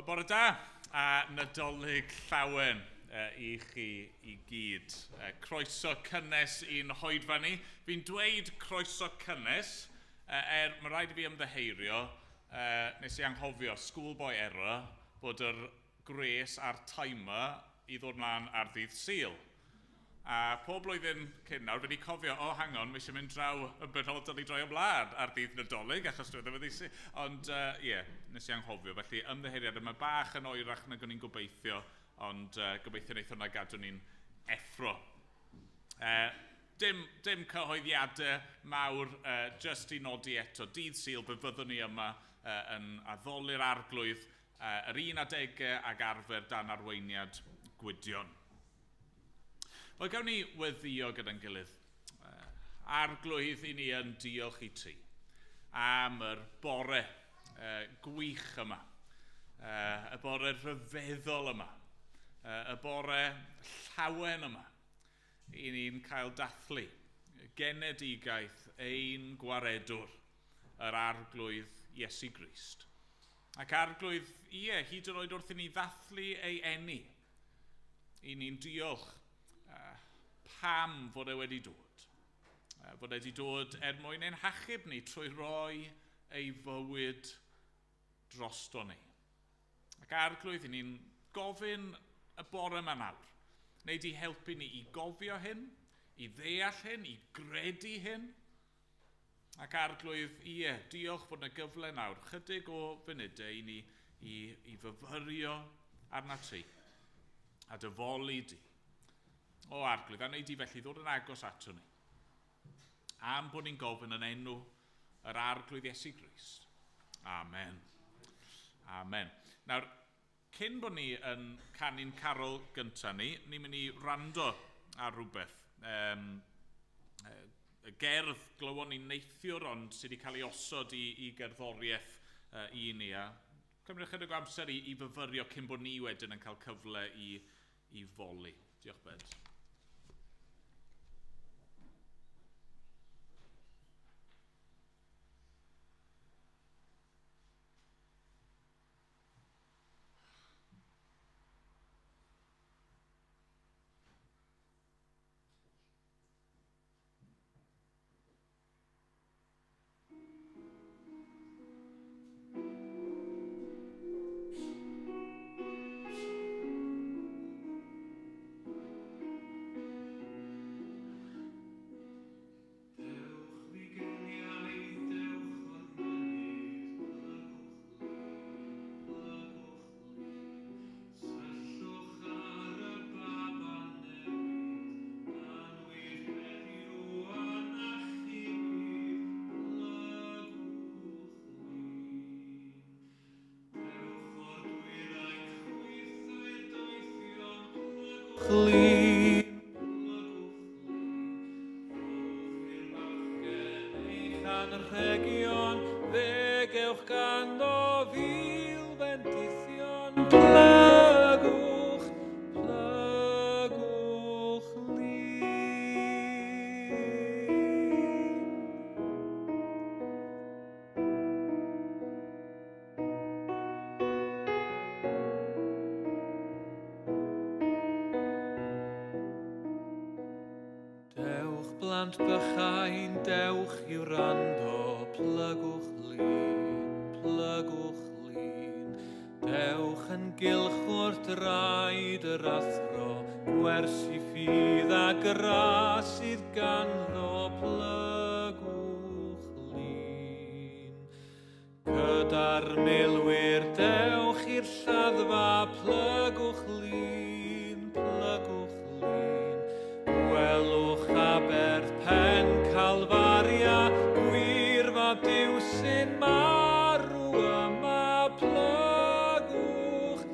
Wel, bore da, a Nadolig llawen I chi I gyd. Croeso cynnes i'n hoedfa ni. Fi'n dweud croeso cynnes, mae rhaid I fi ymddeheirio, nes I anghofio, schoolboy error, bod yr gres a'r timer I ddod mlaen ar ddydd Sul. A pob blwyddyn cyn nawr, wedi cofio, hang on, mae eisiau mynd draw y benodol I droi o blad ar Dydd Nadolig, achos dwi'n ddim wedi Sul. Ond, nes I anghofio, felly ymddeheiriad yma bach yn oerach nag o'n i'n gobeithio, ond gobeithio wneith hwnna gadw ni'n effro. Dim cyhoeddiadau mawr, just I nodi eto, Dydd Sul, fe fyddwn ni yma yn addoli'r arglwydd, yr 11 ag arfer dan arweiniad Gwydion. Wel, gawn ni weddïo gyda'n gilydd. Arglwydd I ni yn diolch I ti am yr bore gwych yma, y bore rhyfeddol yma, y bore llawen yma I ni'n cael dathlu genedigaeth ein gwaredwr, yr arglwydd Iesu Grist. Ac arglwydd, hyd yn oed wrth I ni ddathlu ei eni, I ni'n diolch pam fod wedi dod. Fod wedi dod mwyn ein hachub ni trwy roi ei fywyd drosto ni. Ac arglwydd, ni'n gofyn y bore yma nawr. Wneud I helpu ni I gofio hyn, I ddeall hyn, I gredu hyn. Ac arglwydd, diolch bod yna gyfle nawr. Chydig o funudau I ni I fyfyrio arna ti. A dyfoli di. Arglwydd, a wneud I felly ddod yn agos ato ni. Am bod ni'n gofyn yn enw yr arglwydd Iesu Grist. Amen. Amen. Nawr, cyn bod ni yn canu'n carol gyntaf ni, ni'n mynd I rando ar rhywbeth. Y gerdd glywon ni'n neithiwr, ond sydd wedi cael ei osod I gerddoriaeth I ni. A cymryd chydig o amser I fyfyrio cyn bod ni wedyn yn cael cyfle I foli. Diolch bed. Blant bychain, dewch I wrando, plygwch lun. Dewch yn gylch o'r draed yr athro, gwersi ffydd a gras sydd ganddo, plygwch lun. Gyda'r milwyr, dewch i'r lladdfa, plygwch lun, plygwch lun. Gwelwch aber pen Calfaria, gwir fab Duw sy'n marw yma, plygwch lun.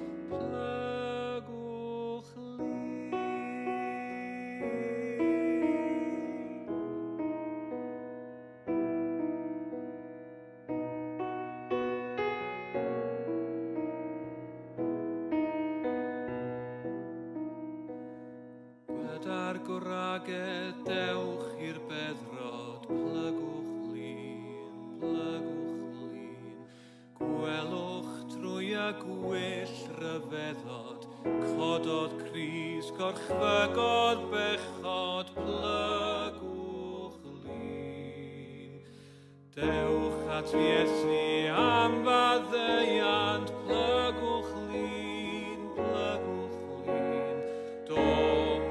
Gyda'r gwragedd dewch i'r beddrod, plygwch lun. Gwelwch trwy y gwyll ryfeddod, cododd Cris, gorchfygodd bechod, plygwch lun. Dewch at Iesu am faddeuant, plygwch lun, do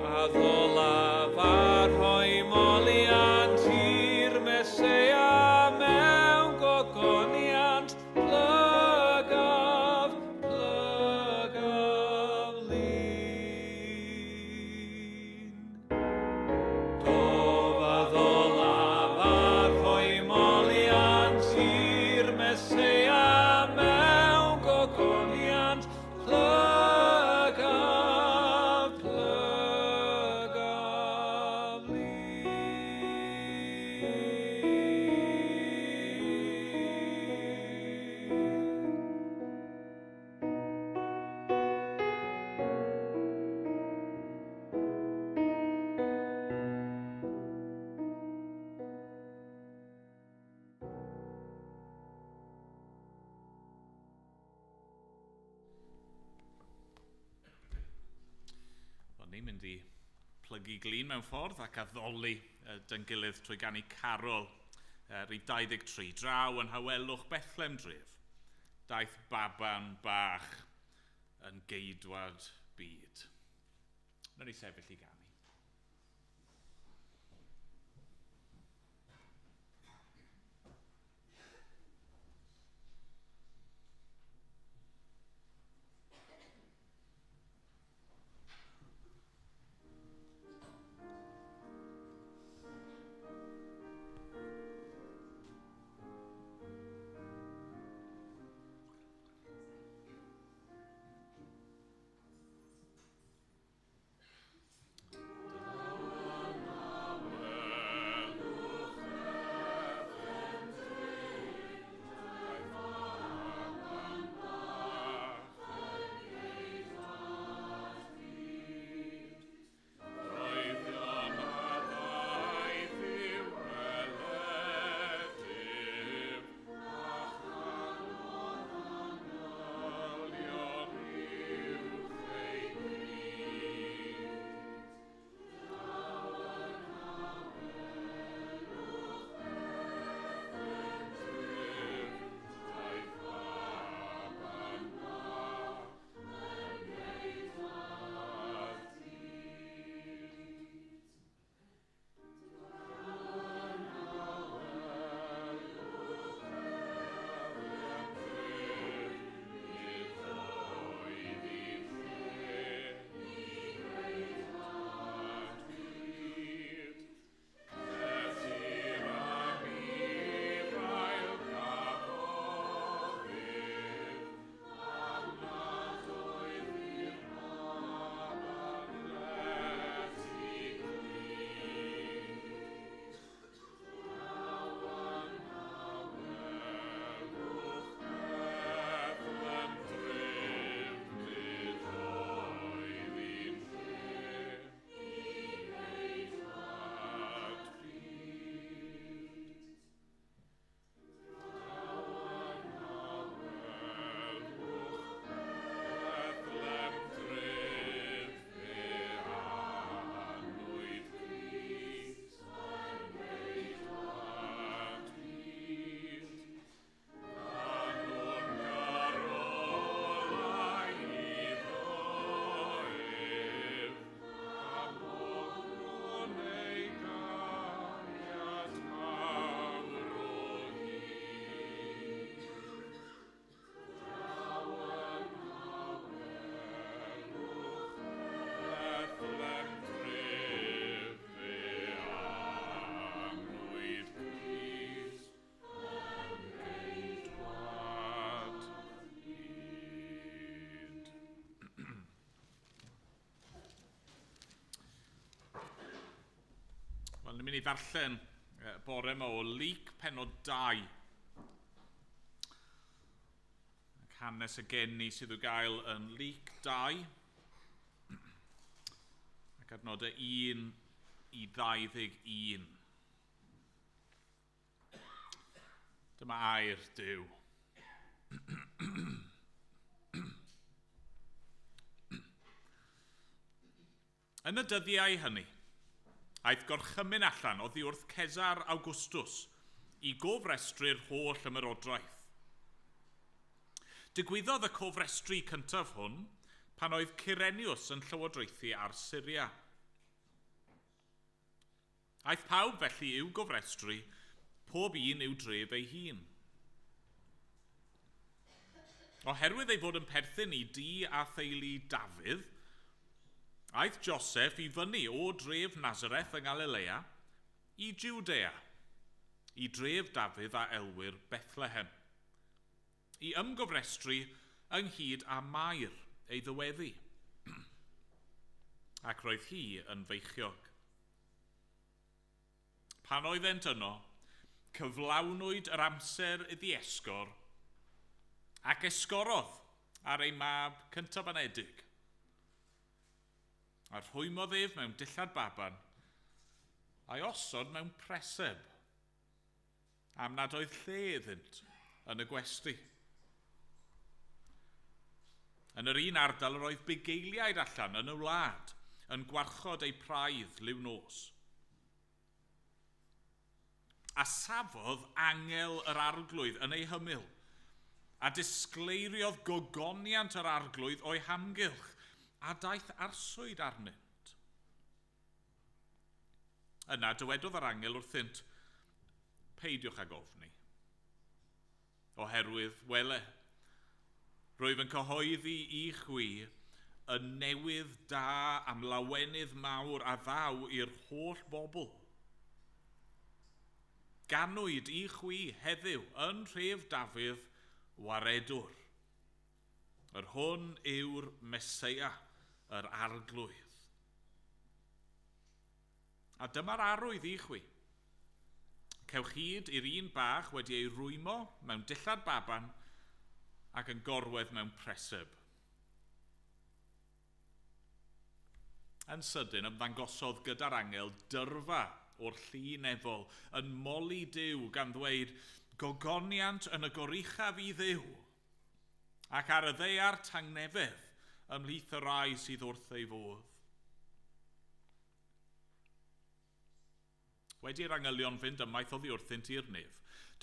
a ddolaf ar hoi moliant i'r Meseia mewn gogoniant, plygaf lun. Do a ddolaf ar hoi moliant i'r Meseia mewn gogoniant, plygaf lun. Wel, ni'n mynd i plygu glin mewn ffordd ac addoli dyn gilydd trwy ganu carol rhif 23, draw yn Hawelwch Bethlem dref. Daeth baban bach yn geidwad byd. Nawr ni sefyll i ganu. Ni'n mynd i ddarllen bore yma o Luc pennod 2. Ac hanes y geni sydd i'w gael yn Luc 2. Ac adnodau 1 i 21. Dyma air Duw. Yn y dyddiau hynny, aeth gorchymyn allan oddi wrth Cesar Awgwstws i gofrestru'r holl ymerodraeth. Digwyddodd y cofrestru cyntaf hwn pan oedd Cyrenius yn llywodraethu ar Syria. Aeth pawb felly i'w gofrestru, pob un i'w dref ei hun. Oherwydd ei fod yn perthyn i dŷ a theulu Dafydd, aeth Joseph i fyny o dref Nazareth yng Galilea i Jwdea, i dref Dafydd a elwyr Bethlehem, i ymgofrestru ynghyd â Mair ei ddyweddu, ac roedd hi yn feichiog. Pan oeddent yno, cyflawnwyd yr amser iddi esgor, ac esgorodd ar ei mab cyntabanedig. A rhwymodd ef mewn dillad baban, a'i osod mewn preseb, am nad oedd lle iddynt yn y gwesty. Yn yr un ardal yr oedd bugeiliaid allan yn y wlad, yn gwarchod ei praidd liw nos. A safodd angel yr arglwydd yn ei hymyl, a disgleiriodd gogoniant yr arglwydd o'i hamgylch, a daeth arswyd arnynt. Yna dywedodd yr angel wrthynt, peidiwch ag ofni. Oherwydd, wele, rwyf yn cyhoeddi I chwi y newydd da am lawenydd mawr a ddaw i'r holl bobl. Ganwyd I chwi heddiw yn rhef Dafydd waredwr. Yr hwn yw'r Meseia, yr arglwydd. A dyma'r arwydd I chwi. Cewch hyd i'r un bach wedi ei rwymo mewn dillad baban ac yn gorwedd mewn preseb. Yn sydyn ymddangosodd gyda'r angel dyrfa o'r llun efol yn moli Duw gan ddweud gogoniant yn y goruchaf I Dduw ac ar y ddaear tangnefedd ymhlith y rai sydd wrth ei fodd. Wedi'r angylion fynd ymaith oddi wrthynt i'r nef,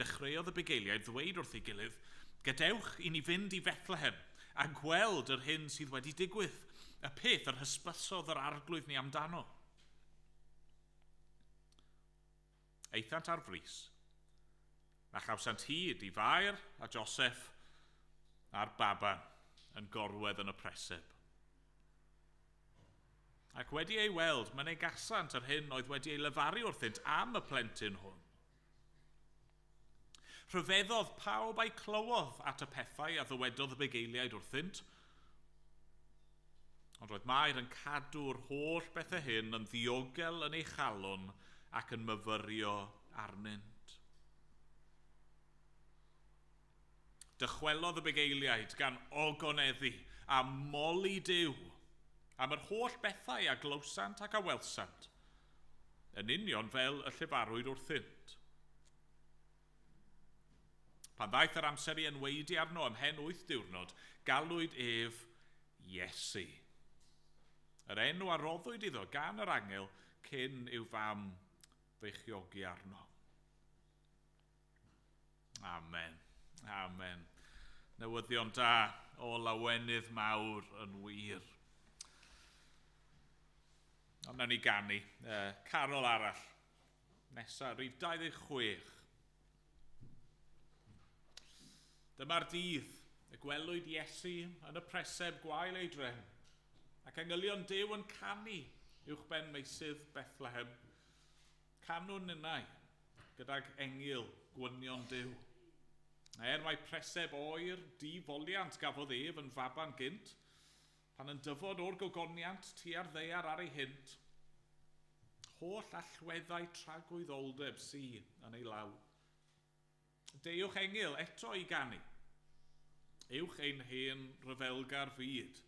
dechreuodd y bugeiliaid ddweud wrth ei gilydd, gadewch I ni fynd I Bethlehem a gweld yr hyn sydd wedi digwydd, y peth yr hysbysodd yr arglwydd ni amdano. Eithant ar frys, a chawsant hyd I fair a Joseph a'r baban yn gorwedd yn y preseb. Ac wedi ei weld, mae'n ei gasant yr hyn oedd wedi ei lefaru wrthynt am y plentyn hwn. Rhyfeddodd pawb a'i clywodd at y pethau a ddywedodd y bugeiliaid wrthynt, ond roedd Mair yn cadw'r holl bethau hyn yn ddiogel yn ei chalon ac yn myfyrio arnynt. Dychwelodd y bugeiliaid gan ogoneddu a moli Duw am yr holl bethau a glywsant ac a welsant, yn union fel y llefarwyd wrthynt. Pan ddaeth yr amser I enweidi arno ymhen 8 diwrnod, galwyd ef Iesu. Yr enw a roddwyd iddo gan yr angel cyn i'w fam feichiogi arno. Amen. Amen. Newyddion da o lawenydd mawr yn wir. Ond nawn ni ganu. Carol arall. Nesa, rhif 26. Dyma'r dydd, y gwelwyd Iesu yn y preseb gwael ei dren, ac angylion Duw yn canu uwch ben meisydd Bethlehem. Canwn ynnau, gydag engil gwynion Duw. Mai preseb oer, difoliant gafodd ef yn faban gynt, pan yn dyfod o'r gogoniant tua'r ddaear ar ei hynt, holl allweddau tragwyddoldeb yn ei law. Deuwch engil eto I ganu, uwch ein hen ryfelgar fyd.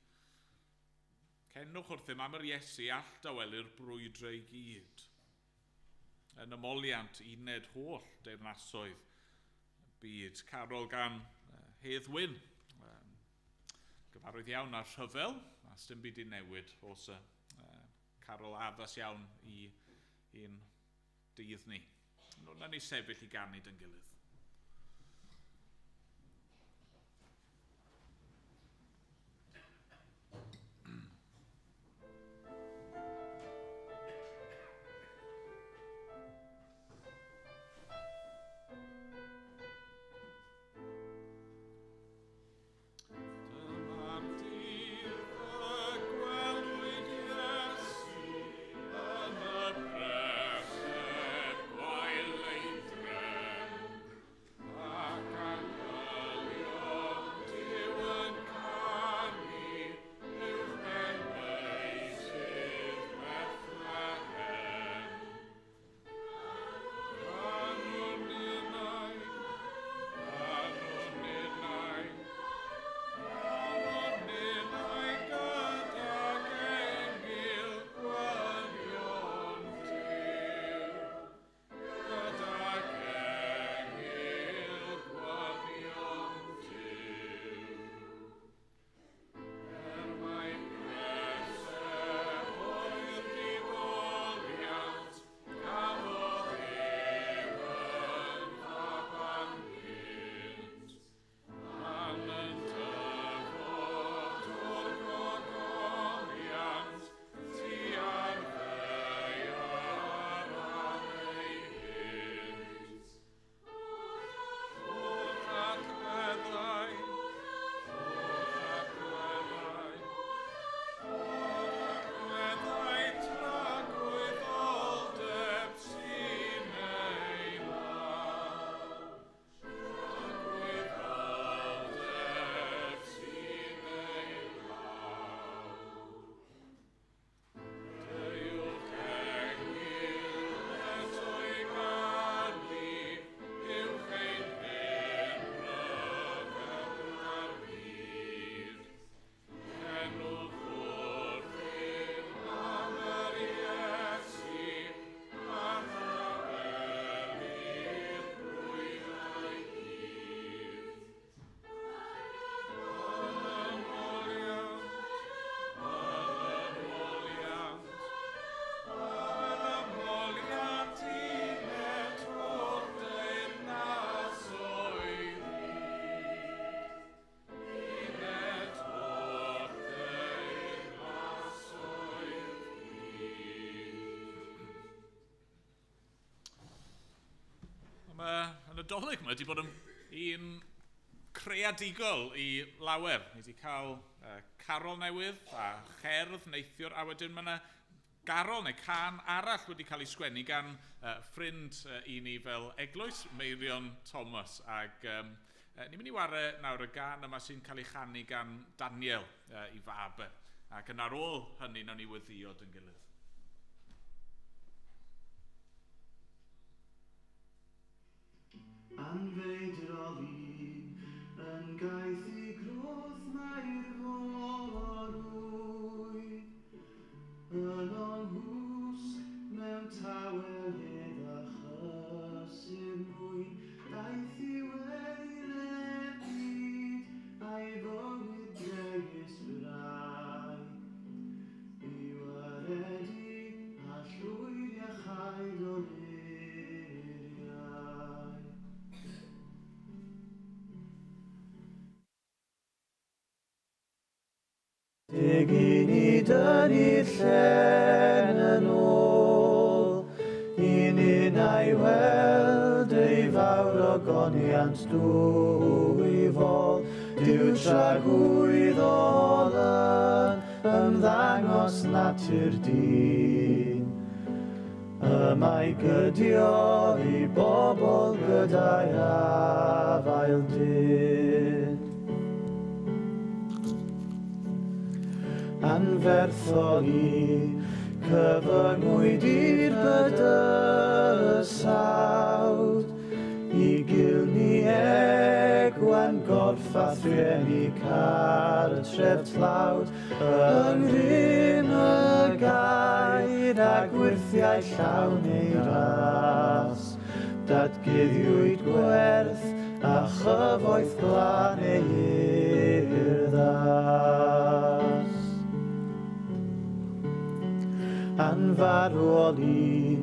Cennwch wrthym am yr Iesu all dawelu'r brwydrau I gyd. Yn ymoliant uned holl deyrnasoedd byd. Carol gan Hedd Wyn. Gyfarwydd iawn ar rhyfel, a sdim byd I newid os y carol addas iawn i'n dydd ni. Na ni sefyll i ganid yn gilydd. Y Nadolig yma wedi bod yn creadigol i lawer. Ni wedi cael carol newydd a cherdd neithiwr, a wedyn mae yna garol neu can arall wedi cael ei sgwennu gan ffrind i ni fel eglwys, Meirion Thomas. Ac ni'n mynd i ware nawr y gan yma sy'n cael ei chanu gan Daniel i fabe. Ac yn ar ôl hynny, nawn ni weddiod yn gilydd. Anfeidrolig yn gaeth I grodd mae'r forwy yn o'n hwsg mewn tawelydd a chysur mwyn daeth I weile'r byd a'i fywyd dregys brau I waredu a llwyr iachau o Deg I dynnu'r llen yn ôl Un ai weld ei fawr o goniant dwyfol Dyw tragwydd olen ymddangos natur dyn Mae gydio I bobl gyda'i afael dyn Anferthol I cyfyngwyd i'r bydysawd I gilni egwan gorffath rhieni car y tref tlawd Yng ngrym y gair a gwirthiau llawn ei ras Datguddiwyd gwerth a chyfoeth blan ei irddas farwol un,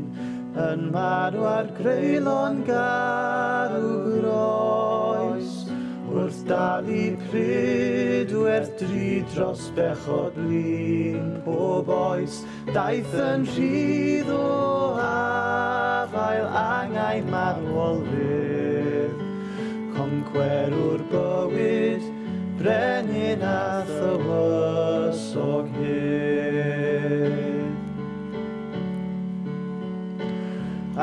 yn marw ar greulon garw groes. Wrth dalu pryd werth dri dros bechod blin, pob oes daeth yn rhydd o afael angain marwol fydd. Concwerwr bywyd, brenin a thywysog hyn.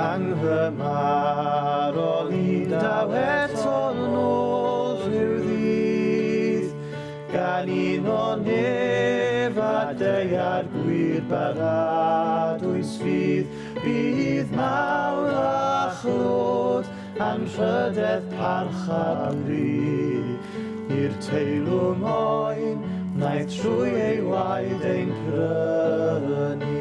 Anghymarol i daw eto'n ôl rhyw ddydd, gan un o nef a deiar gwir baradwys fydd, bydd mawr a chlod a'n rhydedd parch a bri. I'r teilw moyn, wnaeth trwy ei waed ein prynu.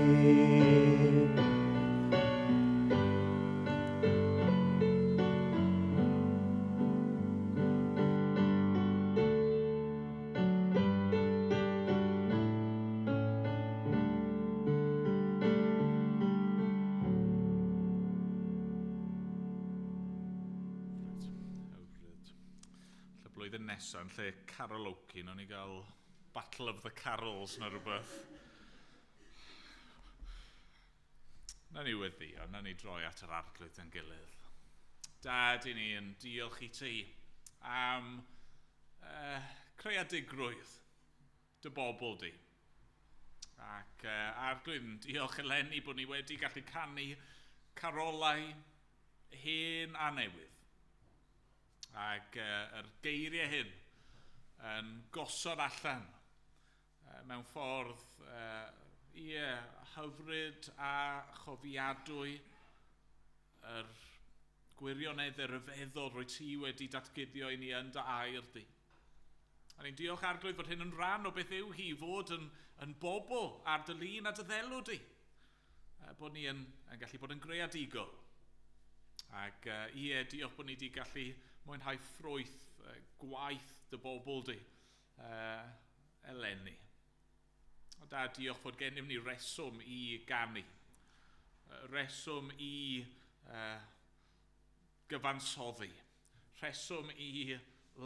Blwyddyn nesaf, yn lle karaoke, nawn ni gael Battle of the Carols na rhywbeth. Na ni weddio, na ni droi at yr arglwydd yn gilydd. Dad i ni yn diolch i ti am creadigrwydd dy bobl di. Ac arglwydd yn diolch eleni bod ni wedi gallu canu carolau hen a newydd. Ac yr geiriau hyn yn gosod allan mewn ffordd hyfryd a chofiadwy yr gwirioneddau ryfeddol rwy ti wedi datguddio i ni yn dy air di. A ni'n diolch arglwydd fod hyn yn rhan o beth yw hi fod yn bobl ar dilyn a dy ddelw di. Bod ni yn gallu bod yn greadigol. Ac diolch bod ni wedi gallu mwynhau ffrwyth gwaith dy bobl di eleni. O da, diolch fod gennym ni reswm i ganu, reswm i gyfansoddi, reswm i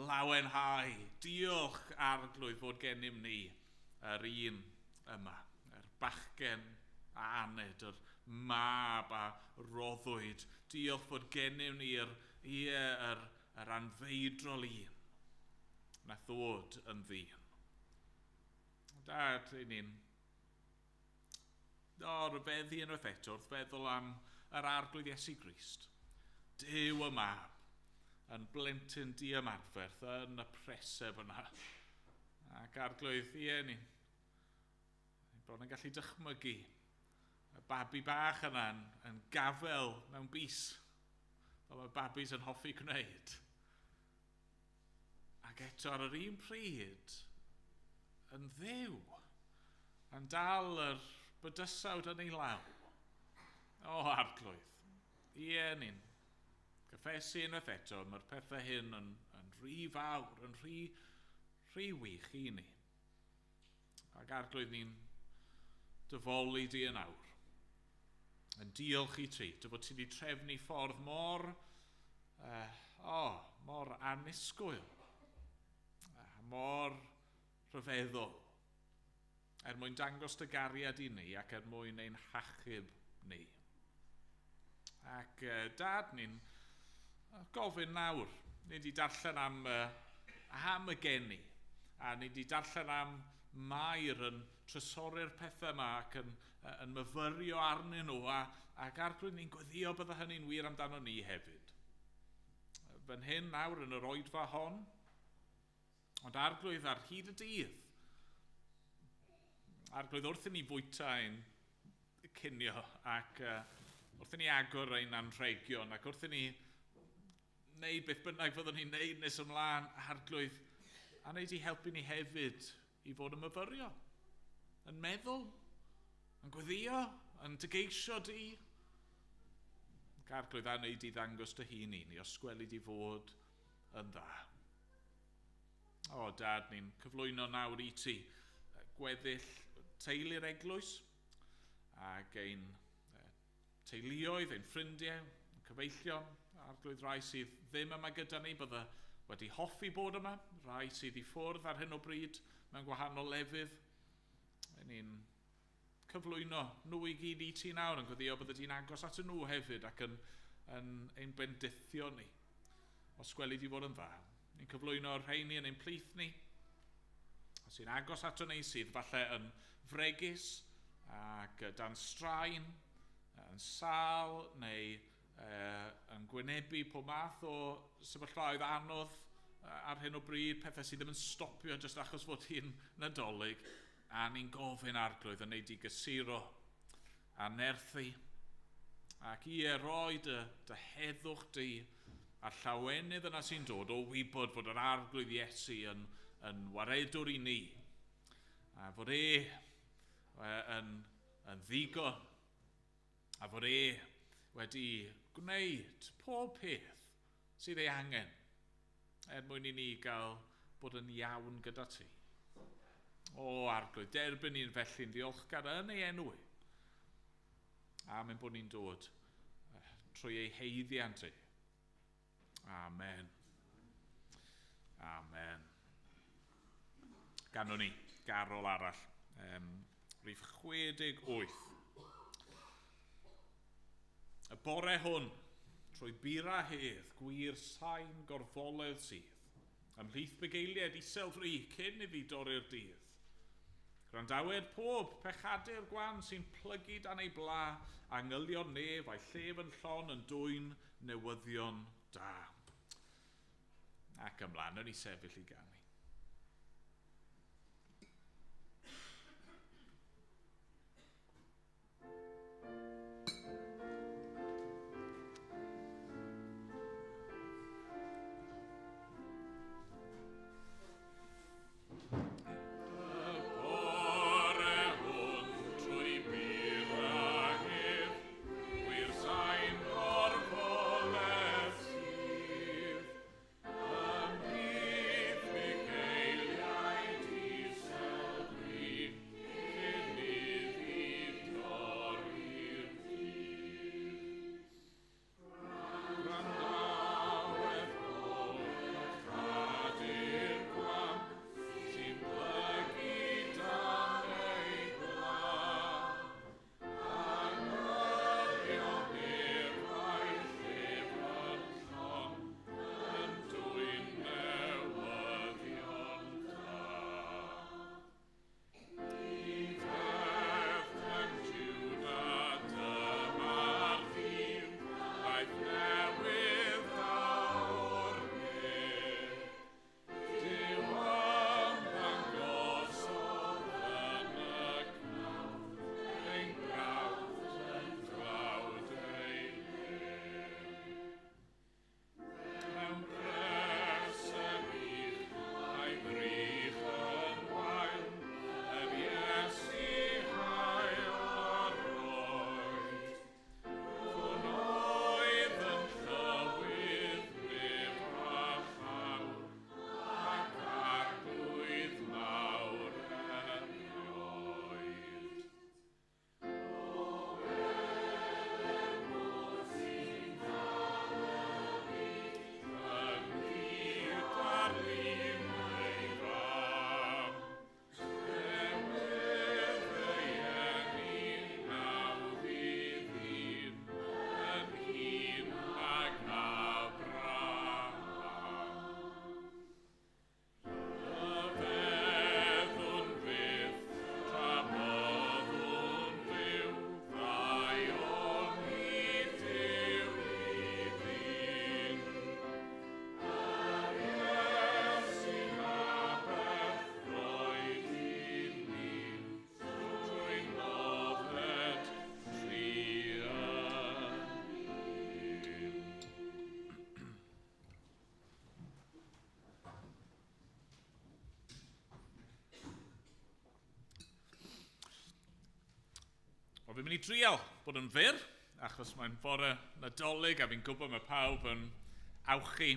lawenhau. Diolch arglwydd fod gennym ni yr un yma, yr bachgen a aned, yr mab a roddwyd. Diolch fod gennym ni yr anfeidrol un na ddod yn ddyn. Dad, ni'n rhyfeddu unwaith eto wrth feddwl am yr arglwydd Iesu Grist. Duw y mab yn blentyn diamarferth yn y presef yna. Ac arglwydd, ni'n bod yn gallu dychmygu y babi bach yna yn gafel mewn bys. Fel mae babis yn hoffi gwneud. Ac eto ar yr un pryd, yn dduw, yn dal yr bydysawd yn ei law. O, arglwydd, ni'n gyffesu unwaith eto, mae'r pethau hyn yn rhy fawr, yn rhy wych i ni. Ac arglwydd ni'n dyfolu di yn awr. Yn diolch i ti, dy bod ti wedi trefnu ffordd mor annisgwyl, mor rhyfeddol, mwyn dangos dy gariad i ni ac mwyn ein hachub ni. Ac dad, ni'n gofyn nawr, ni wedi darllen am y geni, a ni wedi darllen am Mair yn trysorau'r pethau yma ac yn myfyrio arnyn nhw, ac arglwydd ni'n gweddio bydda hynny'n wir amdano ni hefyd. Fan hyn nawr yn yr oedfa hon, ond arglwydd ar hyd y dydd, arglwydd wrth i ni fwyta ein cinio ac wrth i ni agor ein anrhegion ac wrth i ni wneud beth bynnag fyddwn ni'n neud nes ymlaen, arglwydd a wneud i helpu ni hefyd i fod yn myfyrio, yn meddwl, yn gweddio, yn dygeisio di. Arglwydd a wneud i ddangos dy hun i ni, osgweli di fod yn dda. O, Dad, ni'n cyflwyno nawr i ti gweddill teulu'r eglwys, ac ein teuluoedd, ein ffrindiau, cyfeillion, arglwydd rai sydd ddim yma gyda ni, bydda wedi hoffi bod yma, rai sydd i ffwrdd ar hyn o bryd mewn gwahanol lefydd. Ni'n cyflwyno nhw i gyd i ti nawr, yn gweithio bydde ti'n agos at nhw hefyd ac yn ein bendithio ni. Os gweli di fod yn dda. Ni'n cyflwyno rheini yn ein plith ni, sy'n agos at ni sydd falle yn fregus ac dan straen, yn sal neu yn gwynebu pob math o sefyllfaoedd anodd ar hyn o bryd, pethau sydd ddim yn stopio jyst achos fod hi'n nadolig, a ni'n gofyn arglwydd yn neud i gysuro a nerthu ac i roi dy heddwch di a'r llawenydd yna sy'n dod o wybod fod yr arglwydd Iesu yn waredwr i ni, a fod yn ddigon, a fod wedi gwneud pob peth sydd ei angen mwyn i ni gael bod yn iawn gyda ti. O arglwydd, derbyn ni'n felly'n ddiolchgar yn ei enw. A mae'n bod ni'n dod trwy ei heiddiant ti. Amen. Amen. Ganwn ni garol arall. Rhif 68. Y bore hwn, trwy bira hedd, gwir sain gorfoledd sydd, ymhlith bugeiliad iselfri cyn iddi dorri'r dydd. Gwrandawed pob pechadur gwan sy'n plygu dan ei bla, a ngylio nef a'i llef yn llon yn dwyn newyddion da. Ac ymlaen, yn ei sefyll i ganu. Fi'n mynd i drial bod yn fyr, achos mae'n bore Nadolig a fi'n gwybod mae pawb yn awchu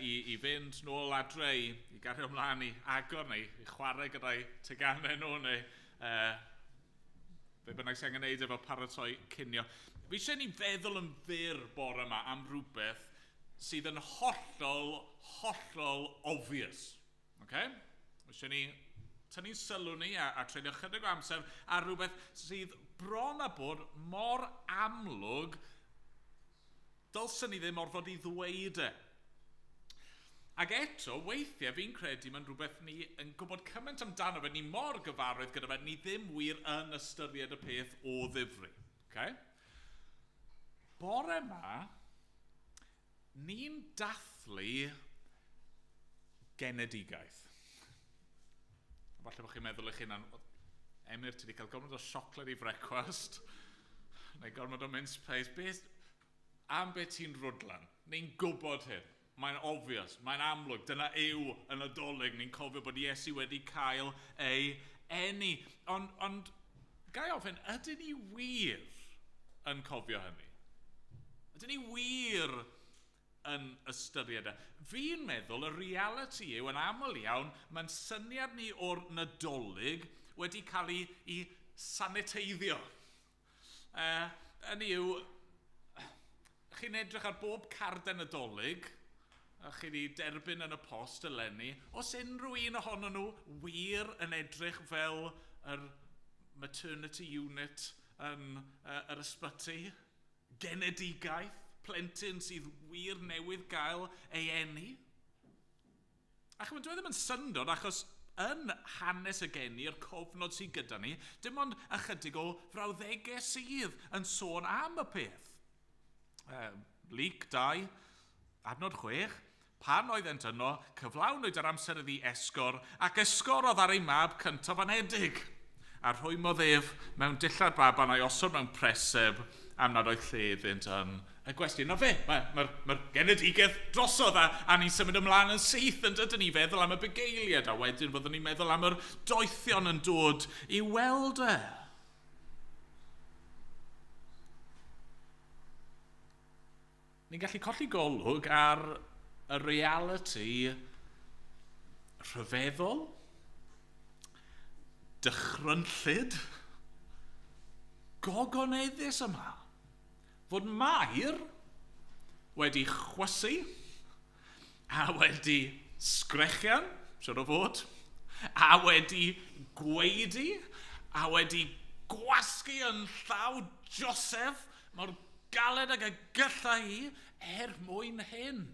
i fynd nôl adre i gario ymlaen i agor neu i chwarae gyda'i teganau nhw neu be bynnag sy'n gwneud efo paratoi cinio. Fi eisiau ni feddwl yn fyr bore yma am rhywbeth sydd yn hollol obvious. Okay? Fi eisiau ni tynnu sylw ni a treulio chydig o amser a rhywbeth sydd bron a bod mor amlwg dylsyn ni ddim orfod i ddweud e. Ac eto, weithiau fi'n credu mae'n rhywbeth ni yn gwybod cymaint amdano fe, ni mor gyfarwydd gyda fe, ni ddim wir yn ystyried y peth o ddifri. Okay? Bore yma, ni'n dathlu genedigaeth. Falle bod chi'n meddwl eich hunan, Emyr, ti wedi cael gormod o siocled i frecwast, neu gormod o mince pies, am beth ti'n rwdlan. Ni'n gwybod hyn. Mae'n obvious, mae'n amlwg. Dyna yw y Nadolig. Ni'n cofio bod Iesu wedi cael ei eni. Ond gai ofyn, ydyn ni wir yn cofio hynny? Ydyn ni wir yn ystyried e? Fi'n meddwl y reality yw, yn aml iawn, mae'n syniad ni o'r Nadolig wedi cael ei saniteiddio. Hynny yw, chi'n edrych ar bob carden Nadolig, a chi wedi derbyn yn y post eleni, os unrhyw un ohonyn nhw wir yn edrych fel yr maternity unit yn yr ysbyty, genedigaeth, plentyn sydd wir newydd gael ei eni. A chymryd, dwi ddim yn syndod, achos yn hanes y geni, yr cofnod sydd gyda ni, dim ond ychydig o frawddegau sydd yn sôn am y peth. Lyc 2, adnod 6, pan oedd yn yno, cyflawnwyd yr amser iddi esgor, ac esgorodd ar ei mab cyntaf anedig. A rhwymodd ef mewn dillad baban a'i osod mewn preseb am nad oedd lle iddynt yn y gwestiwn. Na fe, mae'r genedigaeth drosodd a ni'n symud ymlaen yn syth yn dydyn ni feddwl am y bugeiliad, a wedyn fyddwn ni'n meddwl am yr doethion yn dod i weld e. Ni'n gallu colli golwg ar y reality rhyfeddol, dychrynllyd, gogoneddus yma. Fod Mair wedi chwysu, a wedi sgrechian, siwr o fod, a wedi gweidi, a wedi gwasgu yn llaw Joseph, mor galed ag y gylla hi, mwyn hyn.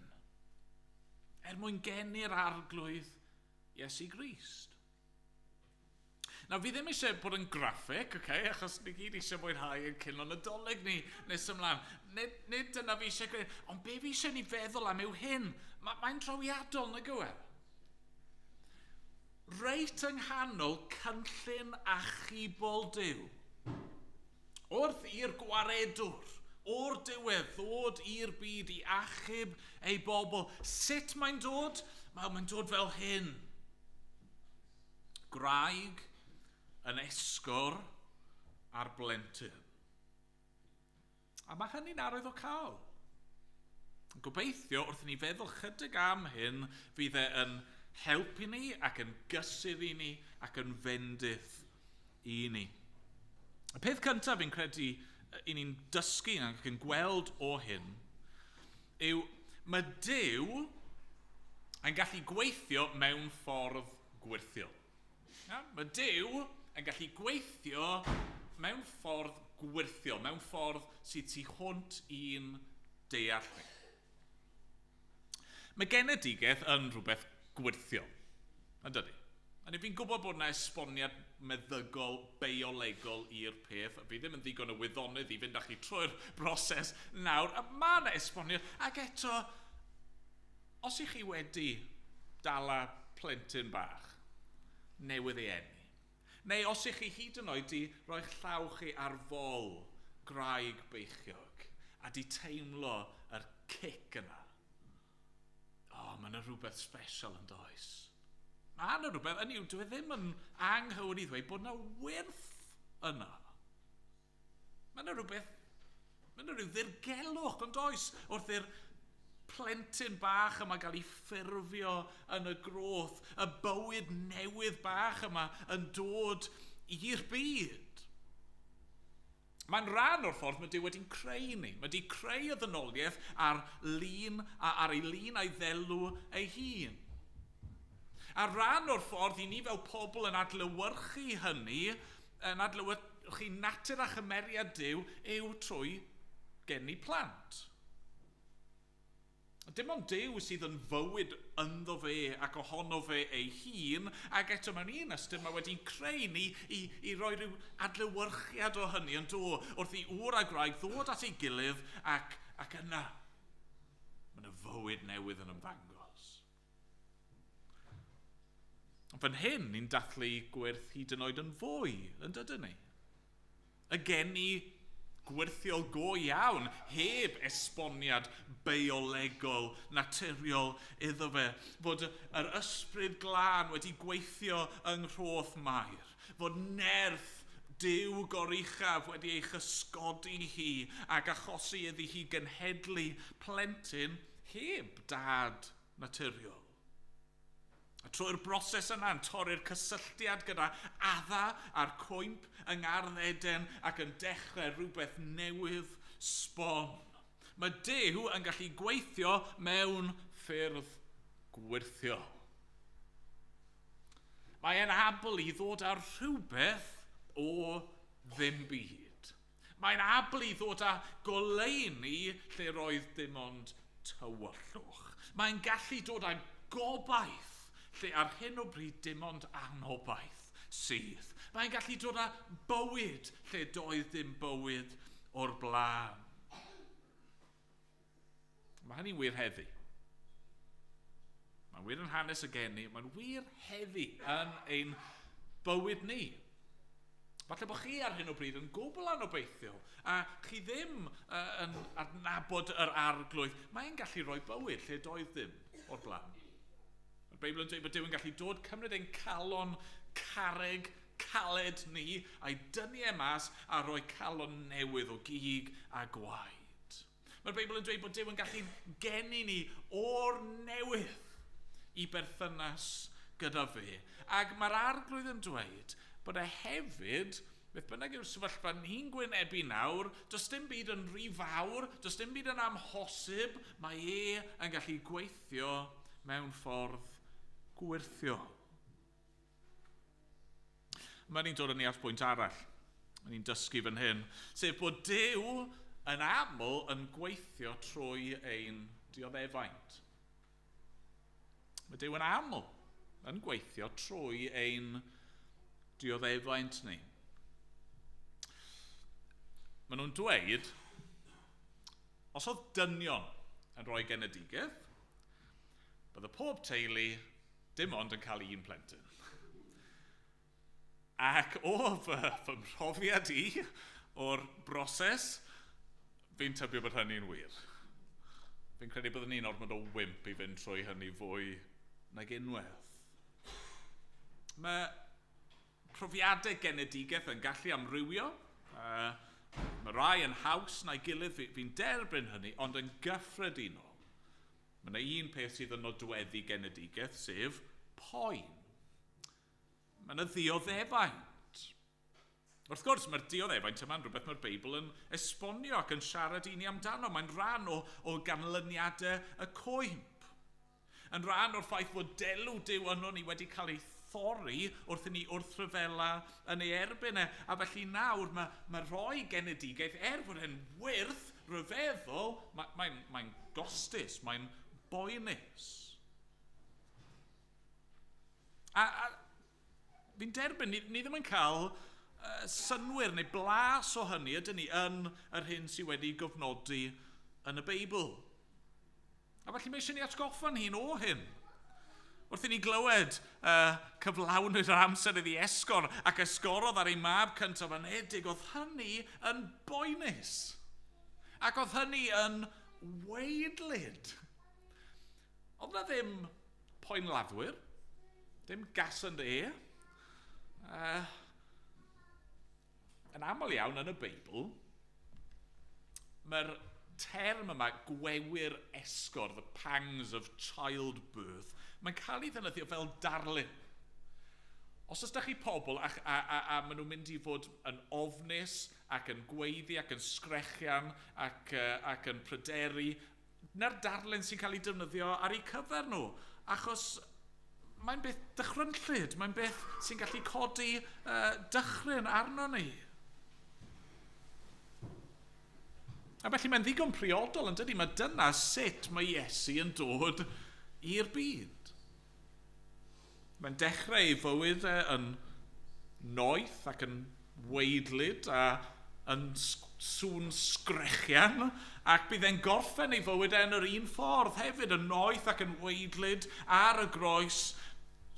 Mwyn genu'r arglwydd Iesu Grist. Nawr, fi ddim eisiau bod yn graffic, achos ni gyd eisiau mwynhau yn cyn o'n Nadolig ni nes ymlaen. Nid dyna fi eisiau gwneud, ond be fi eisiau ni feddwl am yw hyn. Mae'n drawiadol na gywer. Reit yng nghanol cynllun achubol Duw. Wrth i'r gwaredwr, o'r diwedd, ddod i'r byd i achub ei bobl. Sut mae'n dod? Mae'n dod fel hyn. Graig yn esgor ar blentyn. A mae hynny'n arwydd o cael. Gobeithio, wrth i ni feddwl chydig am hyn, fydd e yn helpu ni ac yn gysur i ni ac yn fendith i ni. Y peth cyntaf fi'n credu i ni'n dysgu ac yn gweld o hyn yw mae Duw yn gallu gweithio mewn ffordd gwirthiol. Mae Duw yn gallu gweithio mewn ffordd gwirthiol, mewn ffordd sydd tu hwnt i'n deall ni. Mae genedigaeth yn rhywbeth gwirthiol, yn dydi? A fi'n gwybod bod yna esboniad meddygol, biolegol i'r peth. Fi ddim yn ddigon o wyddonydd i fynd â chi trwy'r broses nawr. A mae yna esboniad. Ac eto, os ych chi wedi dala plentyn bach, newydd ei eni, neu os ych chi hyd yn oed i roi llaw chi ar fol graig beichiog, a di teimlo yr cic yna. Mae yna rhywbeth special yn does. Mae yna rhywbeth, dwi ddim yn anghywir i ddweud bod yna wyrth yna. Mae yna rhywbeth, mae yna rhyw ddirgelwch yn does, wrth i'r plentyn bach yma gael ei ffurfio yn y groth, y bywyd newydd bach yma yn dod i'r byd. Mae'n rhan o'r ffordd mae Duw wedi'n creu ni. Mae wedi creu y ddynoliaeth ar ei lun a'i ddelw ei hun. A rhan o'r ffordd i ni fel pobl yn adlewyrchu hynny, yn adlewyrchu natur a chymeriad Duw, yw trwy geni plant. Dim ond Duw sydd yn fywyd ynddo fe ac ohono fe ei hun, ac eto mewn un ystyr mae wedi'n creu ni i roi rhyw adlewyrchiad o hynny yn dod wrth i ŵr a graig ddod at ei gilydd ac yna mae yna fywyd newydd yn ymddangos. Fan hyn ni'n dathlu gwirth hyd yn oed yn fwy, yn dydyn ni? Y geni gwirthiol go iawn, heb esboniad biolegol, naturiol iddo fe, fod yr ysbryd glân wedi gweithio yng Nghroth Mair, fod nerth Duw goruchaf wedi ei chysgodi hi ac achosi iddi hi genhedlu plentyn heb dad naturiol. A trwy'r broses yna'n torri'r cysylltiad gyda adda a'r cwymp yng Ngardd Eden ac yn dechrau rhywbeth newydd sbon. Mae Duw yn gallu gweithio mewn ffyrdd gwirthiol. Mae e'n abl i ddod â rhywbeth o ddim byd. Mae'n abl i ddod â goleuni lle roedd dim ond tywyllwch. Mae'n gallu dod â gobaith lle ar hyn o bryd dim ond anobaith sydd. Mae'n gallu dod â bywyd lle doedd dim bywyd o'r blaen. Mae hynny'n wir heddi. Mae'n wir yn hanes y geni, mae'n wir heddi yn ein bywyd ni. Falle bod chi ar hyn o bryd yn gwbl anobeithiol a chi ddim yn adnabod yr arglwydd. Mae'n gallu rhoi bywyd lle doedd ddim o'r blaen. Mae'r Beibl yn dweud bod Duw yn gallu dod, cymryd ein calon carreg caled ni a'i dynnu e mas a rhoi calon newydd o gig a gwaed. Mae'r Beibl yn dweud bod Duw yn gallu geni ni o'r newydd i berthynas gyda fe. Ac mae'r arglwydd yn dweud bod e hefyd, beth bynnag yw'r sefyllfa ni'n gwynebu nawr, does dim byd yn rhy fawr, does dim byd yn amhosib, mae e yn gallu gweithio mewn ffordd gwirthiol. Mae ni'n dod yn ni at bwynt arall. Mae ni'n dysgu fan hyn, sef bod Duw yn aml yn gweithio trwy ein dioddefaint. Mae Duw yn aml yn gweithio trwy ein dioddefaint ni. Maen nhw'n dweud, os oedd dynion yn rhoi genedigaeth, bydde pob teulu dim ond yn cael un plentyn. Ac o fy mhrofiad i o'r broses, fi'n tybio bod hynny'n wir. Fi'n credu byddwn ni'n ormod o wimp i fynd trwy hynny fwy nag unwaith. Mae profiadau genedigaeth yn gallu amrywio. Mae rai yn haws na'i gilydd, fi'n derbyn hynny, ond yn gyffredinol. Mae yna un peth sydd yn nodweddu genedigaeth, sef poen. Mae yna ddioddefaint. Wrth gwrs, mae'r dioddefaint yma'n rhywbeth mae'r Beibl yn esbonio ac yn siarad i ni amdano. Mae'n rhan o ganlyniadau y cwymp. Yn rhan o'r ffaith bod delw Duw yno ni wedi cael ei thorri wrth i ni wrthryfela yn ei erbyn e. A felly nawr mae rhoi genedigaeth bod e'n wyrth rhyfeddol, mae'n gostus, mae'n boenus. A fi'n derbyn, ni ddim yn cael synwyr neu blas o hynny ydyn ni yn yr hyn sydd wedi gofnodi yn y Beibl. A felly mae eisiau ni atgoffa'n hun o hyn. Wrth i ni glywed cyflawn yr amser iddi esgor ac esgorodd ar ei mab cyntaf yn edig, oedd hynny yn boenus. Ac oedd hynny yn weidlyd. Oedd na ddim poen laddwyr, dim gas and air. Yn aml iawn yn y Beibl, mae'r term yma, gwewyr esgor, the pangs of childbirth, mae'n cael ei ddefnyddio fel darlun. Os ydych chi pobl a maen nhw'n mynd i fod yn ofnus ac yn gweiddi, ac yn sgrechian, ac yn pryderu. Na'r darlun sy'n cael ei defnyddio ar eu cyfer nhw, achos mae'n beth dychrynllyd, mae'n beth sy'n gallu codi dychryn arno ni. A felly mae'n ddigon priodol, yn dydy, mae dyna sut mae Iesu yn dod i'r byd. Mae'n dechrau ei fywyd yn noeth ac yn weidlyd a yn sŵn sgrechian, ac bydd e'n gorffen ei fywyd yn yr un ffordd hefyd, yn noeth ac yn weidlyd ar y groes,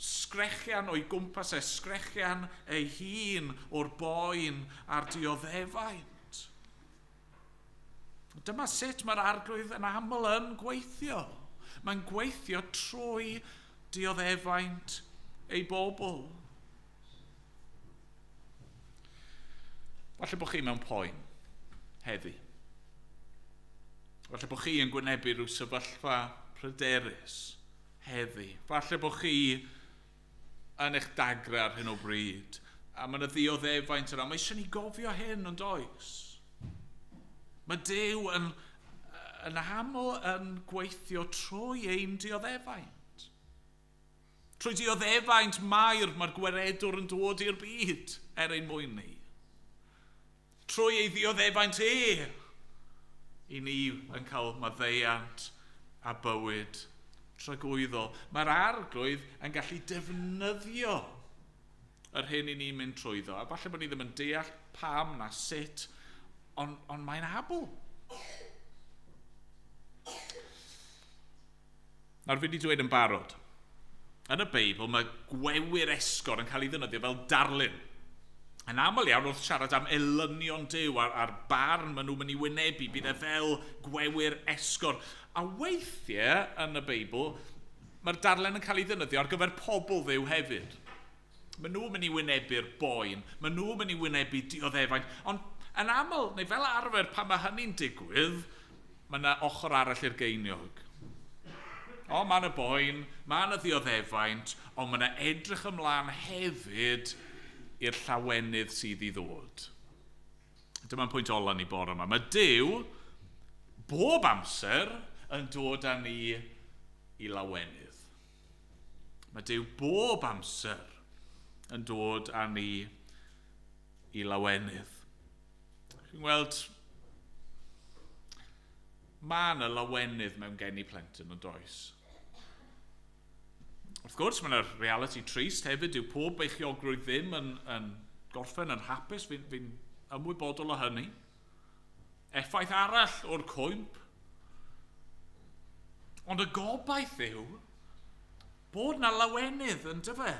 sgrechian o'i gwmpas sgrechian ei hun o'r boen a'r dioddefaint. Dyma sut mae'r arglwydd yn aml yn gweithio. Mae'n gweithio trwy dioddefaint ei bobl. Falle bod chi mewn poen heddi. Falle bod chi yn gwynebu rhyw sefyllfa pryderus heddi. Falle bod chi yn eich dagra ar hyn o bryd. A mae yna ddioddefaint yna. Mae eisiau ni gofio hyn yn does. Mae Duw yn aml yn gweithio trwy ein dioddefaint. Trwy dioddefaint Mair mae'r gweredwr yn dod i'r byd ein mwyn ni. Trwy ei ddioddefaint i ni yn cael maddeuant a bywyd tragwyddol. Mae'r arglwydd yn gallu defnyddio yr hyn i ni'n mynd trwyddo. A falle bod ni ddim yn deall pam na sut, ond mae'n abl. Nawr fi wedi dweud yn barod. Yn y Beibl mae gwewyr esgor yn cael ei ddefnyddio fel darlun. Yn aml iawn wrth siarad am elynion Duw a'r barn maen nhw'n mynd i wynebu, bydd e fel gwewyr esgor. A weithiau yn y Beibl, mae'r darlun yn cael ei ddefnyddio ar gyfer pobl Dduw hefyd. Maen nhw'n mynd i wynebu'r boen, maen nhw'n mynd i wynebu dioddefaint, ond yn aml, neu fel arfer pan mae hynny'n digwydd, mae yna ochr arall i'r geiniog. O, mae yna boen, mae yna ddioddefaint, ond mae yna edrych ymlaen hefyd i'r llawenydd sydd i ddod. Dyma'n pwynt ola ni bore yma. Mae Duw bob amser yn dod â ni i lawenydd. Mae Duw bob amser yn dod â ni i lawenydd. Chi'n gweld, mae yna lawenydd mewn geni plentyn yn does. Wrth gwrs, mae yna reality trist hefyd, yw pob beichiogrwydd ddim yn gorffen yn hapus, fi'n ymwybodol o hynny. Effaith arall o'r cwmp. Ond y gobaith yw bod yna lawenydd yn dyfa.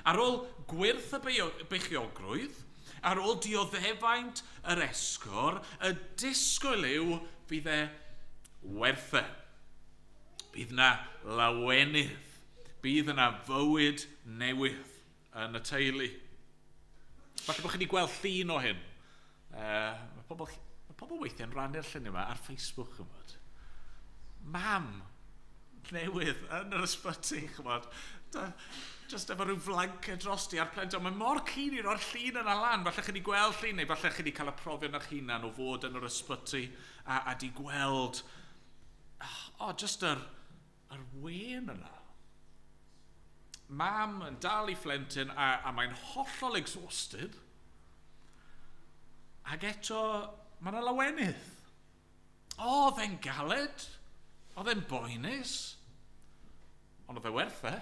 Ar ôl gwirth y beichiogrwydd, ar ôl dioddefaint yr esgor, y disgwyl yw bydd e werth e. Bydd yna lawenydd, bydd yna fywyd newydd yn y teulu. Falle bod chi wedi gweld llun o hyn. Mae pobl weithiau'n rannu'r llun yma ar Facebook, chymod. Mam newydd yn yr ysbyty, chymod. Just efo rhyw flanced drosti ar plentyn. Mae mor cyn i roi'r llun yna lan. Falle chi wedi gweld llun, neu falle chi wedi cael y profion eich hunan o fod yn yr ysbyty a di gweld just yr wen yna. Mam yn dal i phlentyn a mae'n hollol exhausted. Ac eto, mae yna lawenydd. Oedd e'n galed, oedd e'n boenus, ond oedd e werth e.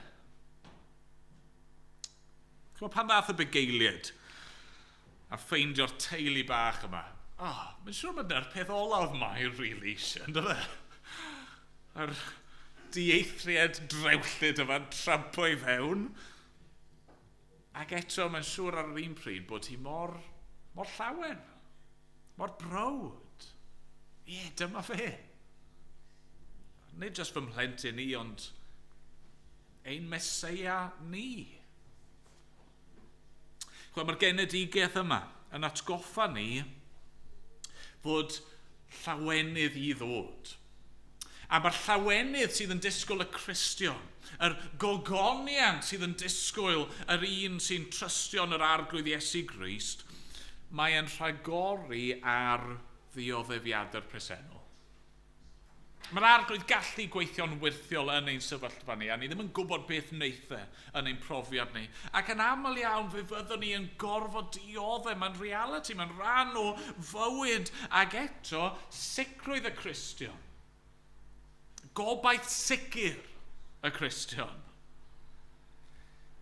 Chymod pan ddath y bugeiliad a ffeindio'r teulu bach yma. Mae'n siŵr mae yna'r peth olaf Mair really eisiau, ynddo fe? Yr dieithriad drewllyd yma'n trampo i fewn. Ac eto mae'n siŵr ar yr un pryd bod hi mor llawen, mor brawd. Dyma fe. Nid jyst fy mhlentyn ni, ond ein Meseia ni. Mae'r genedigaeth yma yn atgoffa ni fod llawenydd i ddod. A mae'r llawenydd sydd yn disgwyl y Cristion, yr gogoniant sydd yn disgwyl yr un sy'n trystio yn yr arglwydd Iesu Grist, mae'n rhagori ar ddioddefiadau'r presennol. Mae'r arglwydd gallu gweithio'n wirthiol yn ein sefyllfa ni, a ni ddim yn gwybod beth wneithau yn ein profiad ni. Ac yn aml iawn fe fyddwn ni yn gorfod dioddau, mae'n reality, mae'n rhan o fywyd, ac eto sicrwydd y Cristion. Gobaith sicr y Cristion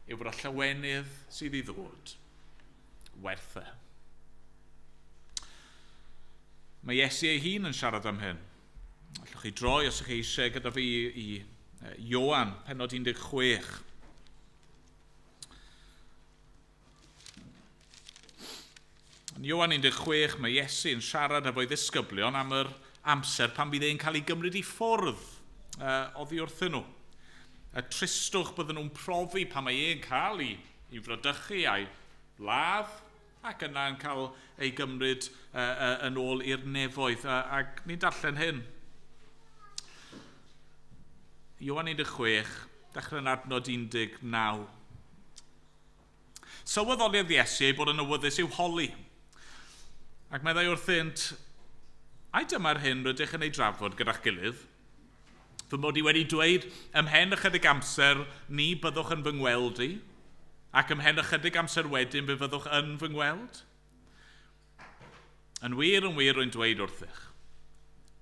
yw bod y llawenydd sydd i ddod werthau. Mae Iesu ei hun yn siarad am hyn. Allwch chi droi os ych chi eisiau gyda fi i Ioan, pennod 16. Yn Ioan 16, mae Iesu yn siarad efo'i ddisgyblion am yr amser pan bydd e'n cael ei gymryd i ffwrdd oddi wrthyn nhw. Y tristwch bydden nhw'n profi pan mae e'n cael ei frodychu a'i ladd, ac yna'n cael ei gymryd yn ôl i'r nefoedd. Ac ni'n darllen hyn. Ioan 16, dechrau yn adnod 19. Sylweddoliodd Iesu ei bod yn awyddus i'w holi. Ac meddai wrthynt, ai dyma'r hyn rydych yn ei drafod gyda'ch gilydd? Fy mod i wedi dweud, ymhen ychydig amser ni byddwch yn fy ngweld i, ac ymhen ychydig amser wedyn fe fyddwch yn fy ngweld? Yn wir rwy'n dweud wrthych,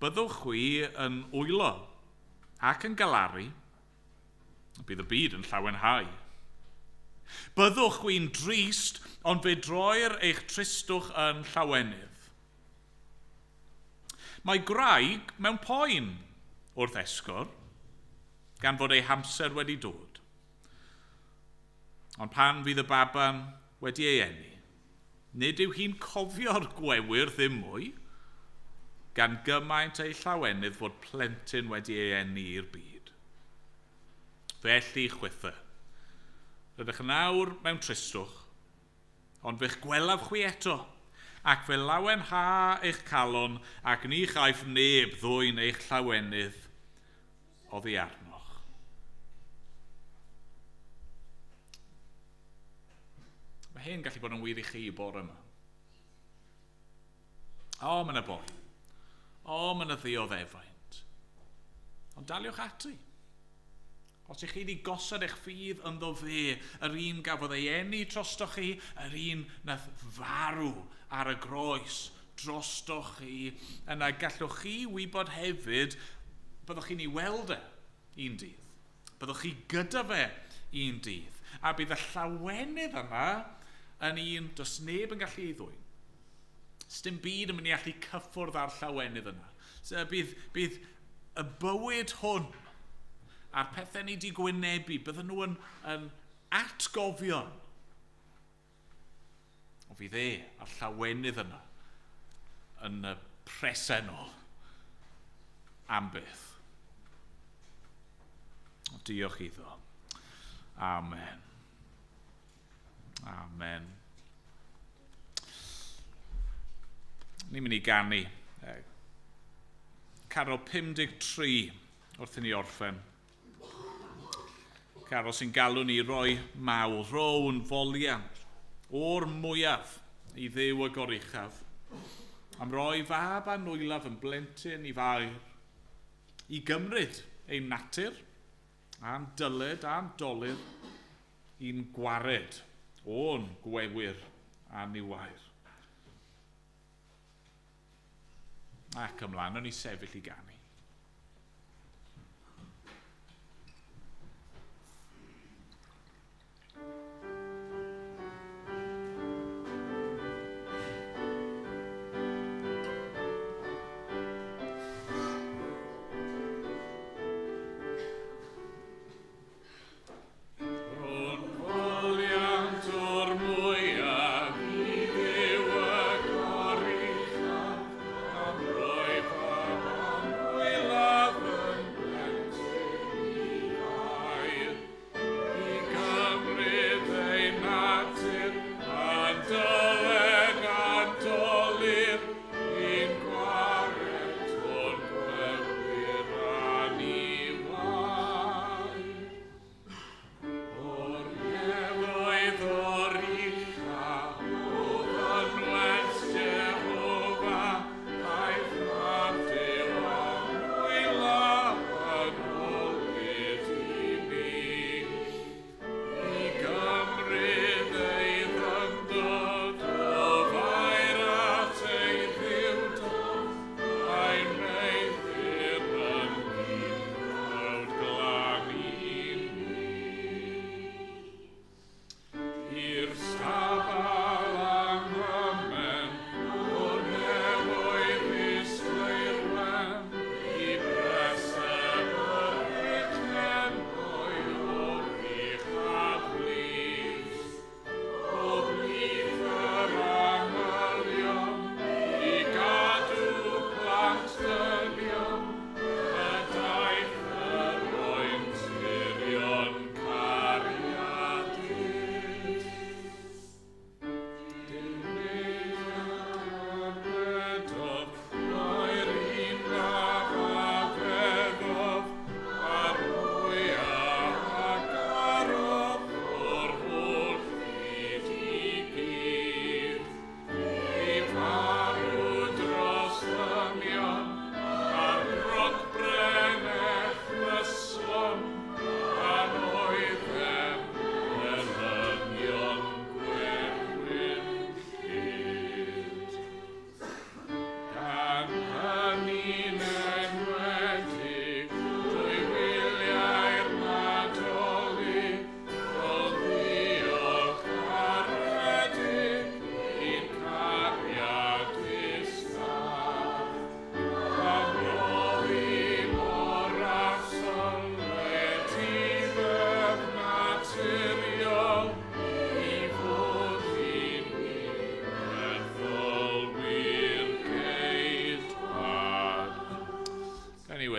byddwch chi yn wylio ac yn galaru, bydd y byd yn llawenhau. Byddwch chi'n drist, ond fe droi'r eich tristwch yn llawenydd. Mae graig mewn poen wrth esgor, gan fod ei hamser wedi dod. Ond pan fydd y baban wedi ei eni, nid yw hi'n cofio'r gwewyr ddim mwy, gan gymaint ei llawenydd fod plentyn wedi ei eni i'r byd. Felly chwythau, rydych yn awr mewn tristwch, ond fe'ch gwelaf chwi eto, ac fe lawen ha eich calon, ac ni chaiff neb ddwyn eich llawenydd oddi arnoch. Mae hyn gallu bod yn wir i chi bore yma. O, mae'n y boi. O, mae'n y ddioddefaint. Ond daliwch ati. Os ych chi wedi gosod eich ffydd ynddo fe, yr un gafodd ei eni drostoch chi, yr un nath farw ar y groes drostoch chi, yna gallwch chi wybod hefyd byddwch chi'n ei weld un dydd. Byddwch chi gyda fe un dydd. A bydd y llawenydd yma yn un does neb yn gallu ei ddwyn. Sdim byd yn mynd i allu cyffwrdd ar llawenydd yna. So, bydd y bywyd hwn a'r pethau ni wedi gwynebu, bydden nhw yn atgofion. O fydd a'r llawenydd yna yn y presennol am byth. O, diolch iddo. Amen. Amen. Ni'n mynd i ganu Carol 53 wrth i ni orffen. Carol sy'n galw ni roi mawl, rown foliant, o'r mwyaf i ddew y goruchaf, am roi fab a nwylaf yn blentyn i fair, i gymryd ein natur, a'n dyled a'n dolydd, i'n gwared o'n gwewyr a niwair. Ac ymlaen, o'n i sefyll i ganu. Roi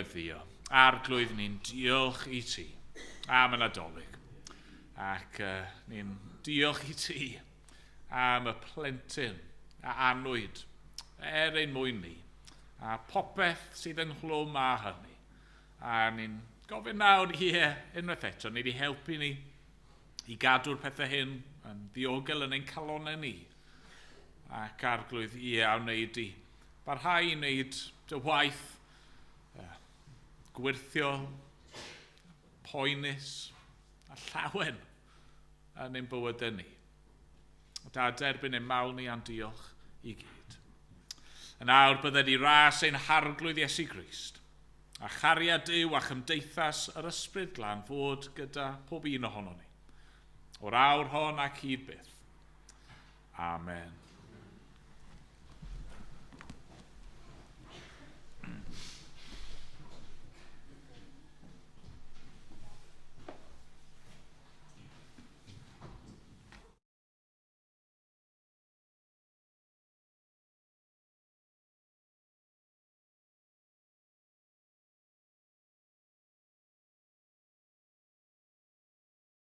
weddio. Arglwydd ni'n diolch i ti am y Nadolig. Ac ni'n diolch i ti am y plentyn a anwyd ein mwyn ni. A popeth sydd yn chlwm â hynny. A ni'n gofyn nawr unwaith eto, ni wedi helpu ni i gadw'r pethau hyn yn ddiogel yn ein calonau ni. Ac arglwydd a wneud i barhau i wneud dy waith gwirthio, poenus a llawen yn ein bywydau ni. Da derbyn ein mawl ni a'n diolch i gyd. Yn awr byddai ni ras ein harglwydd Iesu Grist, a chariad Duw a chymdeithas yr ysbryd glân fod gyda pob un ohono ni. O'r awr hon ac hyd byth. Amen.